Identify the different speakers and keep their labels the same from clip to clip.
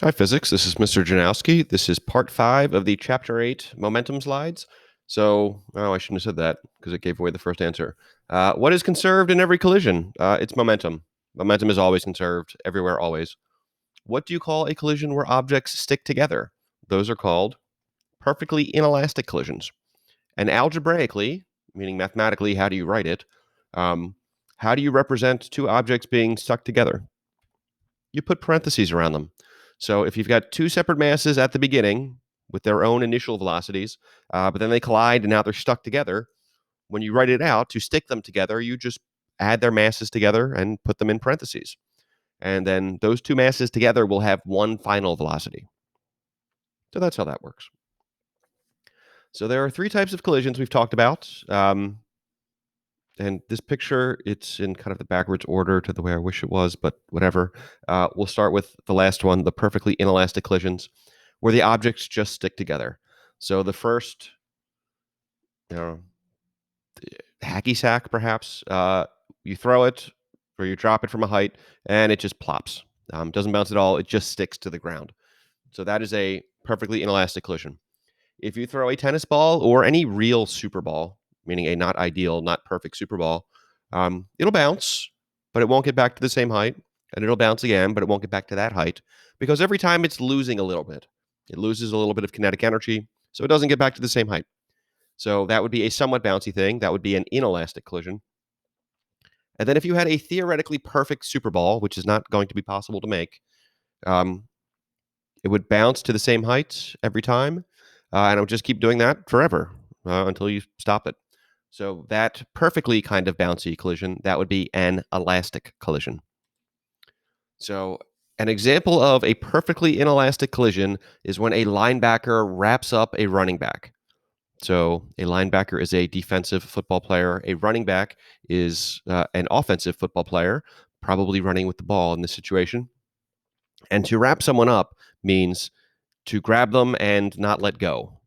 Speaker 1: Hi, physics. This is Mr. Janowski. This is part 5 of the Chapter 8 momentum slides. I shouldn't have said that because it gave away the first answer. What is conserved in every collision? It's momentum. Momentum is always conserved, everywhere, always. What do you call a collision where objects stick together? Those are called perfectly inelastic collisions. And algebraically, meaning mathematically, how do you write it? How do you represent two objects being stuck together? You put parentheses around them. So if you've got two separate masses at the beginning with their own initial velocities, but then they collide and now they're stuck together, when you write it out to stick them together, you just add their masses together and put them in parentheses. And then those two masses together will have one final velocity. So that's how that works. So there are three types of collisions we've talked about. And this picture, it's in kind of the backwards order to the way I wish it was, but whatever. We'll start with the last one, the perfectly inelastic collisions, where the objects just stick together. So the first, hacky sack, perhaps, you throw it or you drop it from a height, and it just plops. Doesn't bounce at all. It just sticks to the ground. So that is a perfectly inelastic collision. If you throw a tennis ball or any real super ball, meaning a not ideal, not perfect super ball, it'll bounce, but it won't get back to the same height. And it'll bounce again, but it won't get back to that height because every time it's losing a little bit. It loses a little bit of kinetic energy, so it doesn't get back to the same height. So that would be a somewhat bouncy thing. That would be an inelastic collision. And then if you had a theoretically perfect super ball, which is not going to be possible to make, it would bounce to the same height every time, and it would just keep doing that forever until you stop it. So that perfectly kind of bouncy collision, that would be an elastic collision. So an example of a perfectly inelastic collision is when a linebacker wraps up a running back. So a linebacker is a defensive football player. A running back is an offensive football player, probably running with the ball in this situation. And to wrap someone up means to grab them and not let go.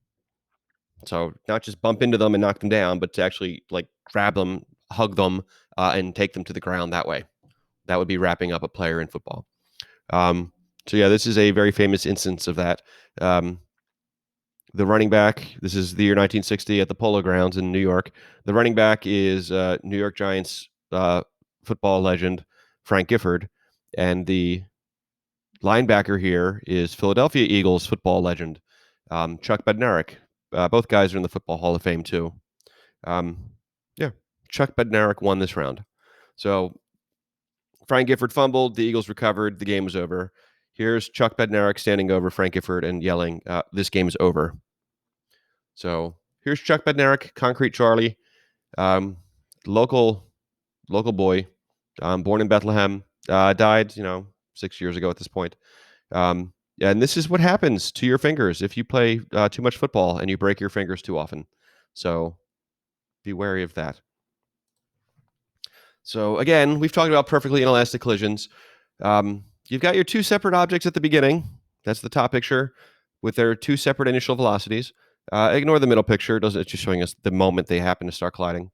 Speaker 1: So not just bump into them and knock them down, but to actually like grab them, hug them, and take them to the ground that way. That would be wrapping up a player in football. This is a very famous instance of that. The running back, this is the year 1960 at the Polo Grounds in New York. The running back is New York Giants football legend Frank Gifford, and the linebacker here is Philadelphia Eagles football legend Chuck Bednarik. Both guys are in the Football Hall of Fame too. Chuck Bednarik won this round. So Frank Gifford fumbled, the Eagles recovered, the game was over. Here's Chuck Bednarik standing over Frank Gifford and yelling, "This game is over." So here's Chuck Bednarik, Concrete Charlie, local boy, born in Bethlehem, died 6 years ago at this point. And this is what happens to your fingers if you play too much football and you break your fingers too often. So be wary of that. So again, we've talked about perfectly inelastic collisions. You've got your two separate objects at the beginning. That's the top picture with their two separate initial velocities. Ignore the middle picture. It's just showing us the moment they happen to start colliding.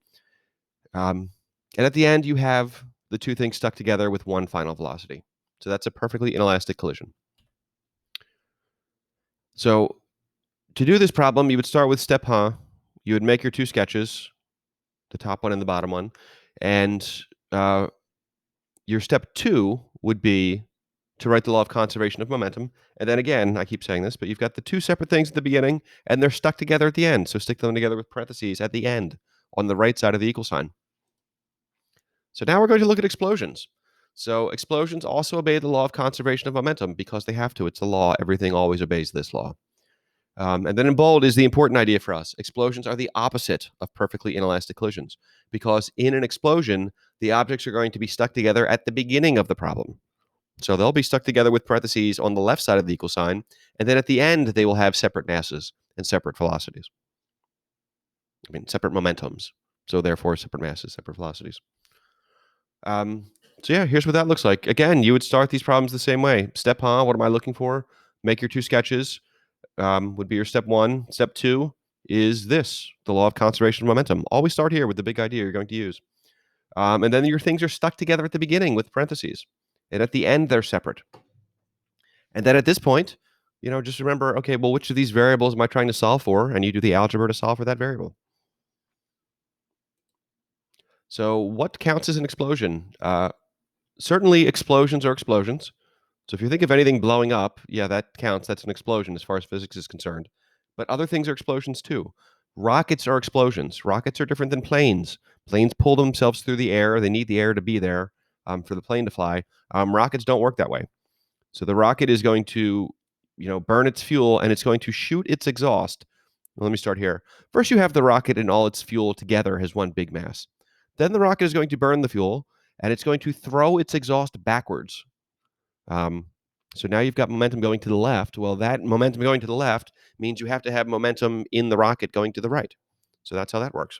Speaker 1: And at the end, you have the two things stuck together with one final velocity. So that's a perfectly inelastic collision. So to do this problem, you would start with step 1. You would make your two sketches, the top one and the bottom one. And your step 2 would be to write the law of conservation of momentum. And then again, I keep saying this, but you've got the two separate things at the beginning, and they're stuck together at the end. So stick them together with parentheses at the end on the right side of the equal sign. So now we're going to look at explosions. So explosions also obey the law of conservation of momentum because they have to. It's the law. Everything always obeys this law. And then in bold is the important idea for us. Explosions are the opposite of perfectly inelastic collisions because in an explosion, the objects are going to be stuck together at the beginning of the problem. So they'll be stuck together with parentheses on the left side of the equal sign. And then at the end, they will have separate masses and separate velocities. Separate momentums. So therefore, separate masses, separate velocities. Here's what that looks like. Again, you would start these problems the same way. Step 1, what am I looking for? Make your two sketches. Would be your step 1. Step 2 is this, the law of conservation of momentum. Always start here with the big idea you're going to use. And then your things are stuck together at the beginning with parentheses. And at the end, they're separate. And then at this point, just remember, okay, well, which of these variables am I trying to solve for? And you do the algebra to solve for that variable. So what counts as an explosion? Certainly explosions are explosions. So if you think of anything blowing up, yeah, that counts. That's an explosion as far as physics is concerned. But other things are explosions too. Rockets are explosions. Rockets are different than planes. Planes pull themselves through the air. They need the air to be there for the plane to fly. Rockets don't work that way. So the rocket is going to, burn its fuel and it's going to shoot its exhaust. Well, let me start here. First, you have the rocket and all its fuel together as one big mass. Then the rocket is going to burn the fuel and it's going to throw its exhaust backwards. Um, so now you've got momentum going to the left. Well, that momentum going to the left means you have to have momentum in the rocket going to the right. So that's how that works.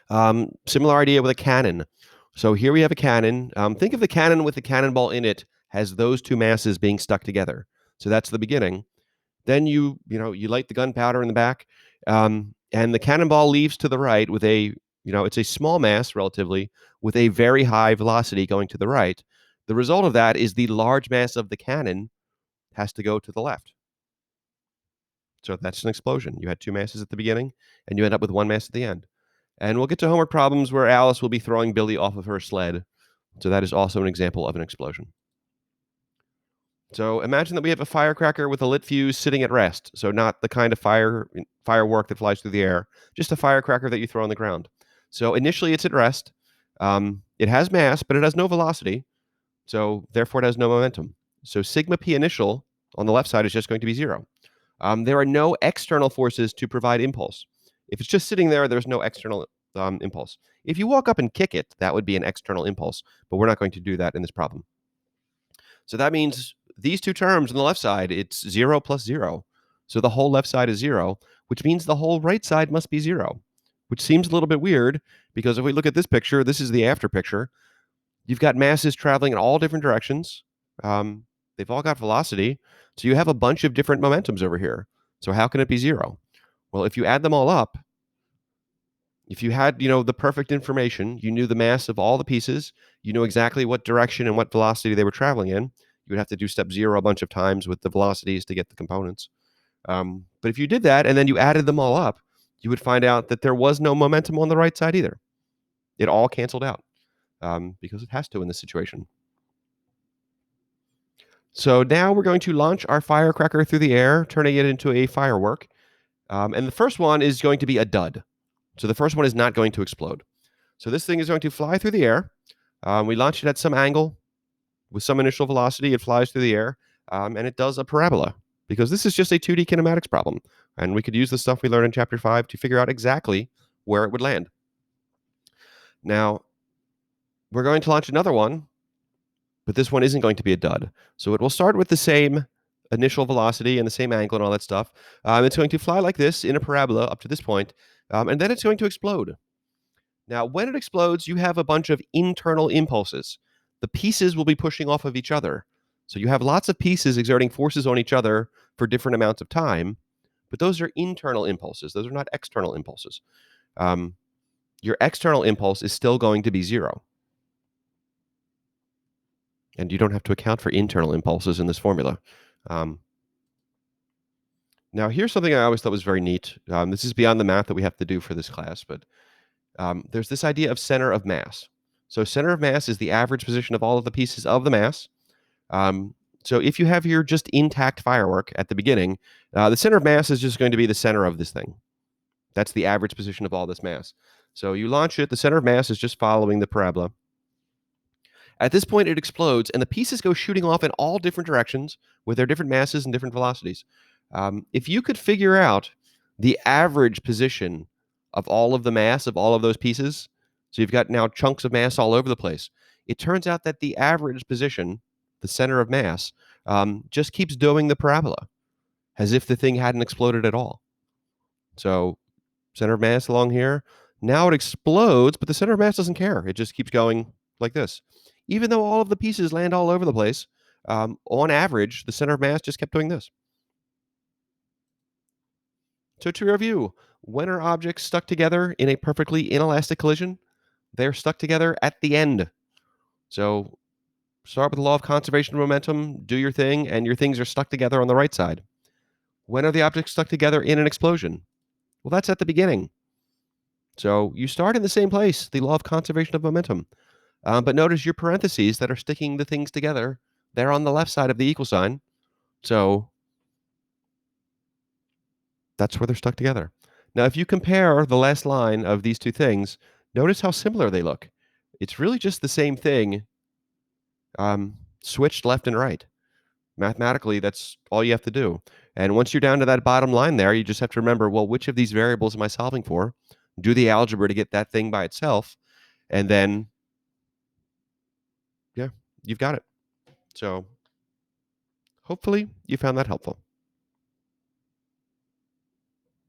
Speaker 1: Similar idea with a cannon. So here we have a cannon. Think of the cannon with the cannonball in it has those two masses being stuck together. So that's the beginning. Then you light the gunpowder in the back, and the cannonball leaves to the right with it's a small mass relatively with a very high velocity going to the right. The result of that is the large mass of the cannon has to go to the left. So that's an explosion. You had two masses at the beginning, and you end up with one mass at the end. And we'll get to homework problems where Alice will be throwing Billy off of her sled. So that is also an example of an explosion. So imagine that we have a firecracker with a lit fuse sitting at rest. So not the kind of firework that flies through the air, just a firecracker that you throw on the ground. So initially it's at rest. It has mass, but it has no velocity. So therefore it has no momentum. So sigma p initial on the left side is just going to be 0. There are no external forces to provide impulse. If it's just sitting there, there's no external impulse. If you walk up and kick it, that would be an external impulse, but we're not going to do that in this problem. So that means these two terms on the left side, it's 0 plus 0. So the whole left side is 0, which means the whole right side must be 0, which seems a little bit weird because if we look at this picture, this is the after picture. You've got masses traveling in all different directions. They've all got velocity. So you have a bunch of different momentums over here. So how can it be 0? Well, if you add them all up, if you had, the perfect information, you knew the mass of all the pieces, you knew exactly what direction and what velocity they were traveling in, you would have to do step 0 a bunch of times with the velocities to get the components. But if you did that and then you added them all up, you would find out that there was no momentum on the right side either. It all canceled out because it has to in this situation. So now we're going to launch our firecracker through the air, turning it into a firework. And the first one is going to be a dud. So the first one is not going to explode. So this thing is going to fly through the air. We launch it at some angle with some initial velocity. It flies through the air, and it does a parabola because this is just a 2D kinematics problem. And we could use the stuff we learned in Chapter 5 to figure out exactly where it would land. Now, we're going to launch another one, but this one isn't going to be a dud. So it will start with the same initial velocity and the same angle and all that stuff. It's going to fly like this in a parabola up to this point, and then it's going to explode. Now, when it explodes, you have a bunch of internal impulses. The pieces will be pushing off of each other. So you have lots of pieces exerting forces on each other for different amounts of time, but those are internal impulses. Those are not external impulses. Your external impulse is still going to be 0. And you don't have to account for internal impulses in this formula. Now, here's something I always thought was very neat. This is beyond the math that we have to do for this class, but there's this idea of center of mass. So center of mass is the average position of all of the pieces of the mass. So if you have your just intact firework at the beginning, the center of mass is just going to be the center of this thing. That's the average position of all this mass. So you launch it, the center of mass is just following the parabola. At this point, it explodes, and the pieces go shooting off in all different directions with their different masses and different velocities. If you could figure out the average position of all of the mass of all of those pieces, so you've got now chunks of mass all over the place, it turns out that the average position, the center of mass, just keeps doing the parabola as if the thing hadn't exploded at all. So center of mass along here. Now it explodes, but the center of mass doesn't care. It just keeps going like this. Even though all of the pieces land all over the place, on average, the center of mass just kept doing this. So to review, when are objects stuck together in a perfectly inelastic collision? They're stuck together at the end. So Start with the law of conservation of momentum, do your thing, and your things are stuck together on the right side. When are the objects stuck together in an explosion? Well, that's at the beginning. So you start in the same place, the law of conservation of momentum. But notice your parentheses that are sticking the things together, they're on the left side of the equal sign. So that's where they're stuck together. Now, if you compare the last line of these two things, notice how similar they look. It's really just the same thing, switched left and right. Mathematically, that's all you have to do. And once you're down to that bottom line there, you just have to remember, well, which of these variables am I solving for? Do the algebra to get that thing by itself. And then, yeah, you've got it. So hopefully you found that helpful.